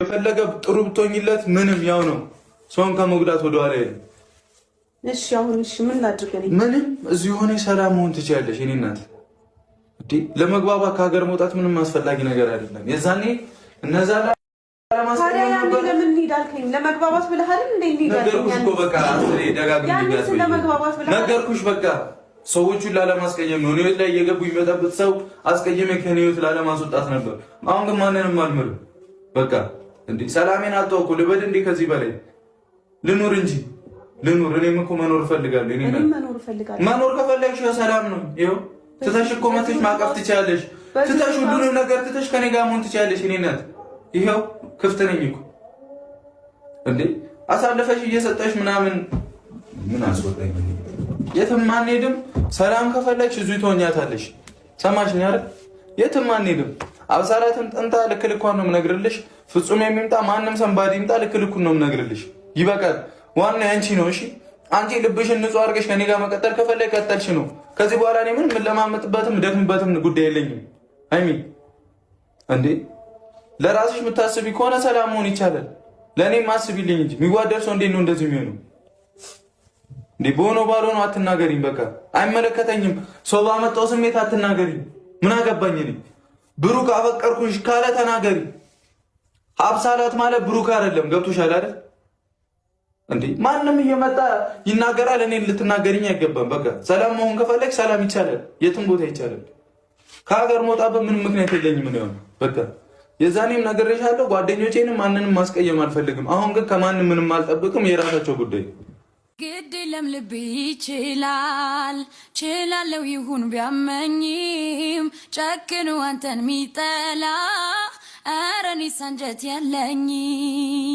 የፈለገ ጥሩ ብትሆኝለት ምንም ያው ነው። ሰውን ከመጉዳት ወደ ኋላ አይደለም። እሺ አሁን እሺ ምን ላድርግ? ምንም እዚህ ሆነ ሰላም መሆን ትችያለሽ። እኔ እናት ለመግባባት ከሀገር መውጣት ምንም አስፈላጊ ነገር አይደለም። የዛኔ እነዛ ለምን እንሄዳልከኝ? ለመግባባት ብለህ አይደል እንዴ? ነገርኩሽ እኮ በቃ ነገርኩሽ በቃ ሰዎቹን ላለማስቀየም ነው። ህይወት ላይ እየገቡ ይመጣበት ሰው አስቀየመ ከኔ ህይወት ላለማስወጣት ነበር። አሁን ግን ማንንም አልምርም። በቃ እንዴ ሰላሜን አጣው እኮ ልበድ እንዴ? ከዚህ በላይ ልኑር እንጂ ልኑር። እኔም እኮ መኖር እፈልጋለሁ። መኖር ከፈለግሽ ሰላም ነው። ይኸው ትተሽ እኮ መተሽ ማቀፍ ትችያለሽ። ትተሽ ሁሉንም ነገር ትተሽ ከኔ ጋር መሆን ትችያለሽ። እኔ እናት ይኸው ክፍት ነኝ እኮ እንዴ አሳልፈሽ እየሰጠሽ ምናምን ምን አስወጣኝ? የትም አንሄድም። ሰላም ከፈለግሽ እዚሁ ትሆኛታለሽ። ሰማሽኝ አይደል? የትም አንሄድም። አብሳላትም ጠንታ ልክ ልኳን ነው የምነግርልሽ። ፍጹም የሚምጣ ማንም ሰንባዲ ይምጣ ልክ ልኩን ነው የምነግርልሽ። ይበቃል። ዋና ያንቺ ነው። እሺ አንቺ ልብሽን ንጹህ አድርገሽ ከኔ ጋር መቀጠል ከፈለግሽ ቀጠልሽ ነው። ከዚህ በኋላ እኔ ምንም የምለማመጥበትም ደክምበትም ጉዳይ የለኝም። አይሚ እንዴ ለራስሽ የምታስቢ ከሆነ ሰላም መሆን ይቻላል። ለእኔም አስቢልኝ እንጂ የሚዋደድ ሰው እንዴት ነው እንደዚህ የሚሆነው? እንዴ በሆነው ባልሆነው አትናገሪኝ። በቃ አይመለከተኝም። ሰው ባመጣው ስሜት አትናገሪኝ። ምን አገባኝ እኔ? ብሩክ አፈቀርኩሽ ካለ ተናገሪ። ሀብሳላት ማለት ብሩክ አይደለም። ገብቶሻል አይደል እንዴ? ማንም እየመጣ ይናገራል። እኔን ልትናገሪኝ አይገባም። በቃ ሰላም መሆን ከፈለግሽ ሰላም ይቻላል። የትም ቦታ ይቻላል። ከሀገር መውጣበት ምንም ምክንያት የለኝም። ምን ይሆን በቃ የዛኔም ነግሬሻለሁ። ጓደኞቼንም ማንንም ማስቀየም አልፈልግም። አሁን ግን ከማንም ምንም አልጠብቅም። የራሳቸው ጉዳይ ግድ የለም ልብ ይችላል ችላለው ይሁን ቢያመኝም ጨክኑ አንተን ሚጠላ ኧረ እኔስ አንጀት የለኝም